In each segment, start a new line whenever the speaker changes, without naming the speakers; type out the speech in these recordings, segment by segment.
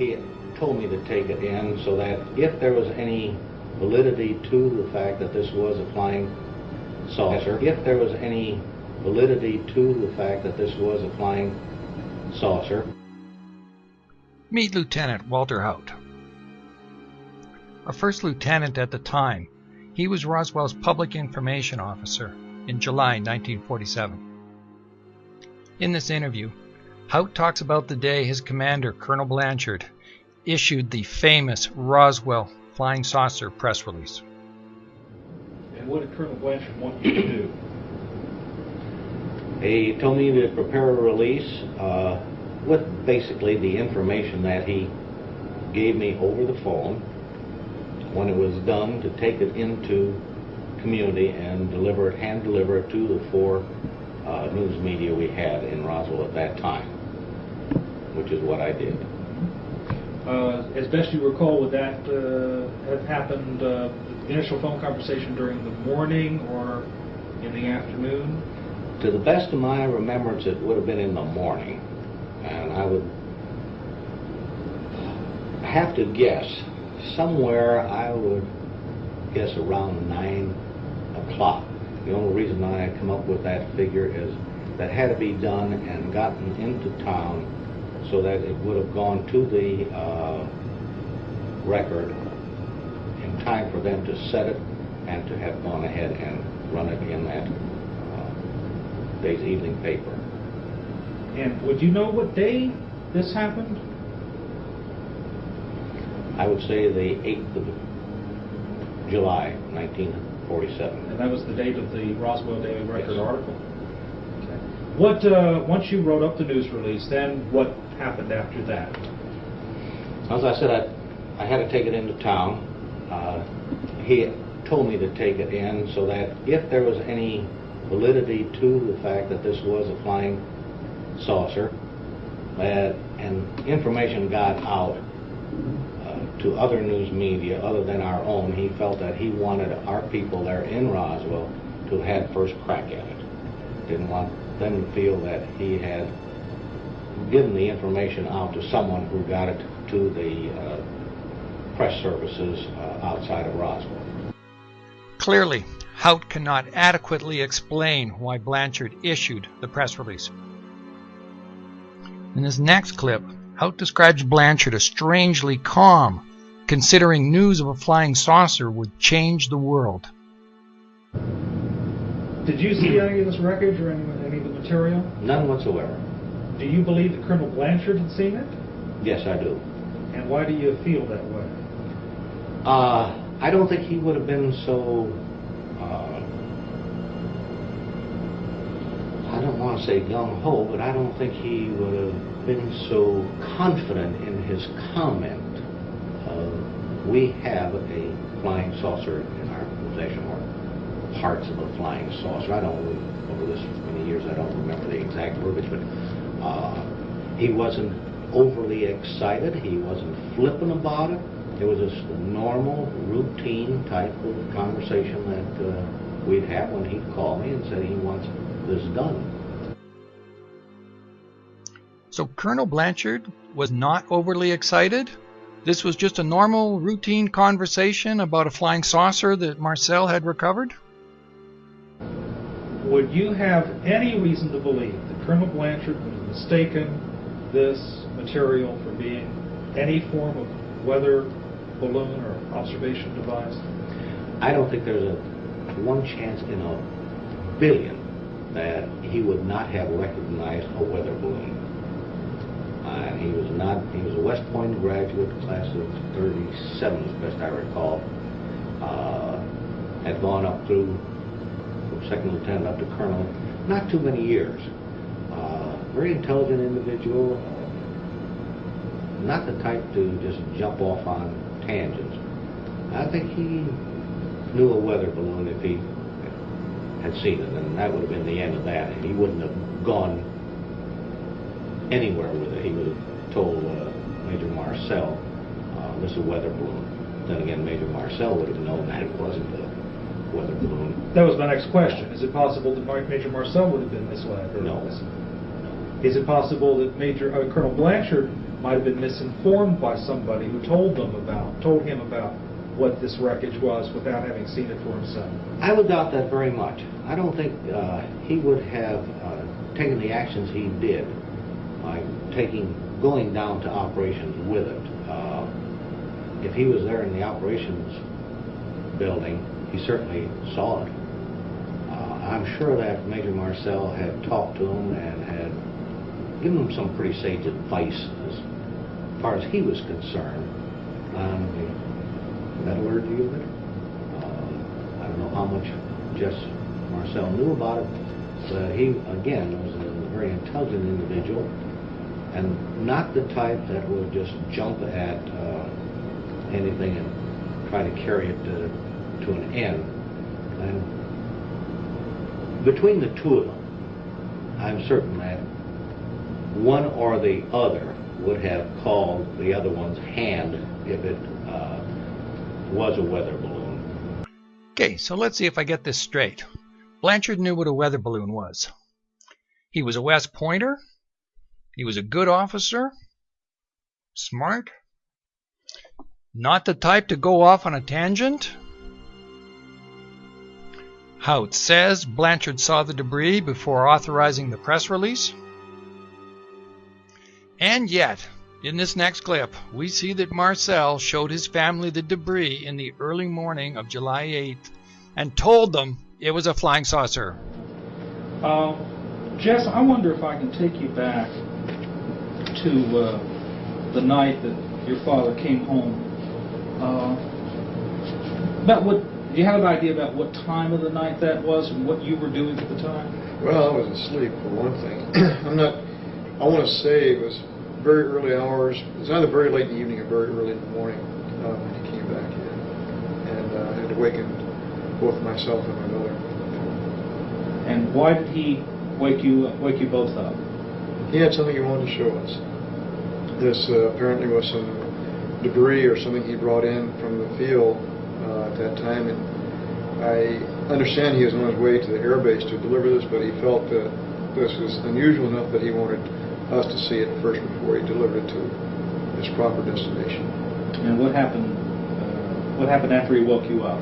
he told me to take it in so that if there was any validity to the fact that this was a flying saucer,
Meet Lieutenant Walter Haut. A first lieutenant at the time, he was Roswell's public information officer in July 1947. In this interview, Haut talks about the day his commander, Colonel Blanchard, issued the famous Roswell flying saucer press release.
And what did Colonel Blanchard want you to do?
He told me to prepare a release with basically the information that he gave me over the phone. When it was done, to take it into community and hand deliver it to the 4 news media we had in Roswell at that time, which is what I did.
As best you recall, would that have happened, the initial phone conversation during the morning or in the afternoon?
To the best of my remembrance, it would have been in the morning. And I would have to guess, somewhere I would guess around 9 o'clock. The only reason I come up with that figure is that had to be done and gotten into town so that it would have gone to the record in time for them to set it and to have gone ahead and run it in that day's evening paper.
And would you know what day this happened?
I would say the 8th of July, 1947.
And that was the date of the Roswell Daily Record article? Okay. What, once you wrote up the news release, then what happened after that?
As I said, I had to take it into town. He told me to take it in so that if there was any validity to the fact that this was a flying saucer, and information got out to other news media other than our own, he felt that he wanted our people there in Roswell to have had first crack at it. Didn't want them to feel that he had given the information out to someone who got it to the press services outside of Roswell.
Clearly, Haut cannot adequately explain why Blanchard issued the press release. In this next clip, Haut describes Blanchard as strangely calm, considering news of a flying saucer would change the world.
Did you see any of this wreckage or any of the material?
None whatsoever.
Do you believe that Colonel Blanchard had seen it?
Yes, I do.
And why do you feel that way?
I don't think he would have been so, I don't want to say gung-ho, but I don't think he would have been so confident in his comment. We have a flying saucer in our possession, or parts of a flying saucer. I don't, over this many years, I don't remember the exact verbiage, but he wasn't overly excited. He wasn't flippant about it. It was just a normal, routine type of conversation that we'd have when he'd call me and say he wants this done.
So Colonel Blanchard was not overly excited? This was just a normal, routine conversation about a flying saucer that Marcel had recovered?
Would you have any reason to believe that Colonel Blanchard would have mistaken this material for being any form of weather balloon or observation device?
I don't think there's one chance in a billion that he would not have recognized a weather balloon. He was a West Point graduate, class of 37 as best I recall. Had gone up through from second lieutenant up to colonel, not too many years. Very intelligent individual, not the type to just jump off on tangents. I think he knew a weather balloon if he had seen it, and that would have been the end of that. He wouldn't have gone anywhere with it. He would have told Major Marcel, this is a weather balloon. Then again, Major Marcel would have known that it wasn't a weather balloon.
That was my next question. Is it possible that Major Marcel would have been misled?
No.
Is it possible that Colonel Blanchard might have been misinformed by somebody who told him about what this wreckage was without having seen it for himself.
I would doubt that very much. I don't think he would have taken the actions he did by going down to operations with it. If he was there in the operations building, he certainly saw it. I'm sure that Major Marcel had talked to him and had given him some pretty sage advice as far as he was concerned on the metallurgy of it. I don't know how much Jess Marcel knew about it, but he, again, was a very intelligent individual and not the type that will just jump at anything and try to carry it to an end. And between the two of them, I'm certain that one or the other would have called the other one's hand if it was a weather balloon.
Okay, so let's see if I get this straight. Blanchard knew what a weather balloon was. He was a West Pointer. He was a good officer. Smart. Not the type to go off on a tangent. Haut says Blanchard saw the debris before authorizing the press release. And yet, in this next clip, we see that Marcel showed his family the debris in the early morning of July 8th and told them it was a flying saucer.
Jess, I wonder if I can take you back to the night that your father came home. Do you have an idea about what time of the night that was and what you were doing at the time?
Well, I was asleep, for one thing. I want to say it was very early hours. It was either very late in the evening or very early in the morning when he came back in. And I had awakened both myself and my mother.
And why did he wake you both up?
He had something he wanted to show us. This apparently was some debris or something he brought in from the field at that time, and I understand he was on his way to the air base to deliver this, but he felt that this was unusual enough that he wanted us to see it first before he delivered it to its proper destination.
And what happened? What happened after he woke you up?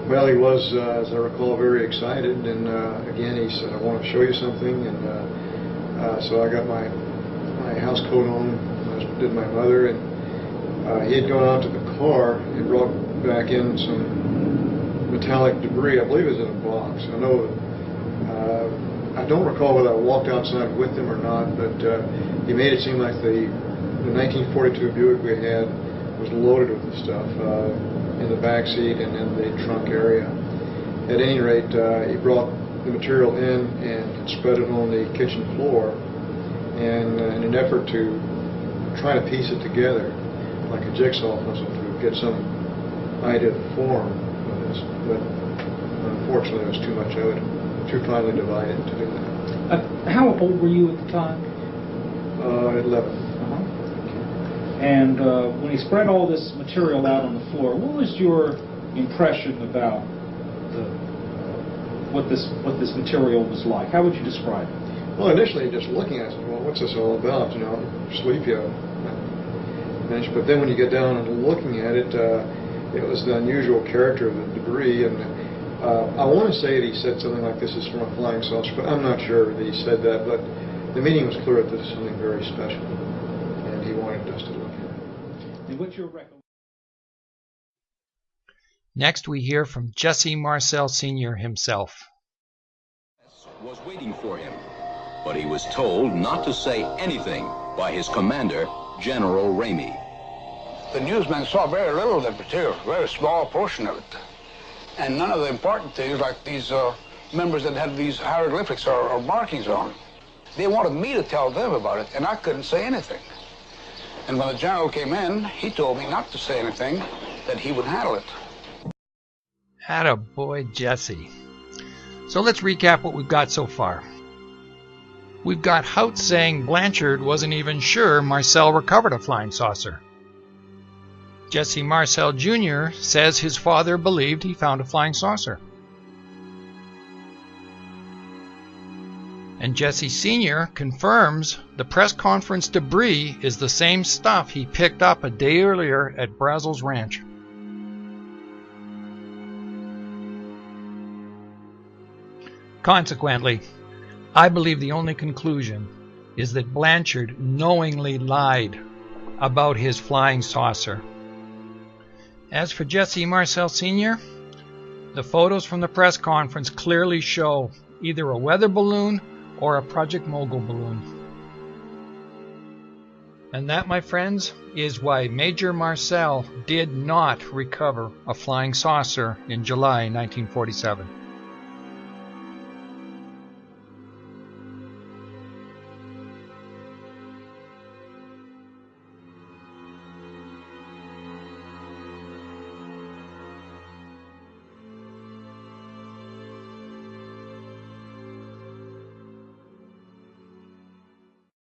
Well, he was, as I recall, very excited, and again he said, "I want to show you something," and so I got my house coat on, as did my mother, and he had gone out to the car and brought back in some metallic debris. I believe it was in a box. I don't recall whether I walked outside with him or not, but he made it seem like the 1942 Buick we had was loaded with the stuff in the back seat and in the trunk area. At any rate, he brought the material in and spread it on the kitchen floor, and in an effort to try to piece it together like a jigsaw puzzle to get some idea of the form of this, but unfortunately there was too much of it, too finely divided to do that.
How old were you at the time?
11.
And when he spread all this material out on the floor, what was your impression about what this material was like? How would you describe it?
Well, initially just looking at it, well, what's this all about? You know, sleepy. But then when you get down and looking at it, it was the unusual character of the debris, and I want to say that he said something like this is from a flying saucer, but I'm not sure that he said that, but the meaning was clear that this is something very special, and he wanted us to look at it.
And what's your recollection?
Next we hear from Jesse Marcel Sr. himself.
Was waiting for him, but he was told not to say anything by his commander, General Ramey.
The newsmen saw very little of the material, a very small portion of it. And none of the important things, like these members that had these hieroglyphics or markings on. They wanted me to tell them about it, and I couldn't say anything. And when the general came in, he told me not to say anything, that he would handle it.
Attaboy, Jesse. So let's recap what we've got so far. We've got Haut saying Blanchard wasn't even sure Marcel recovered a flying saucer. Jesse Marcel Jr. says his father believed he found a flying saucer. And Jesse Sr. confirms the press conference debris is the same stuff he picked up a day earlier at Brazel's ranch. Consequently, I believe the only conclusion is that Blanchard knowingly lied about his flying saucer. As for Jesse Marcel Sr., the photos from the press conference clearly show either a weather balloon or a Project Mogul balloon. And that, my friends, is why Major Marcel did not recover a flying saucer in July 1947.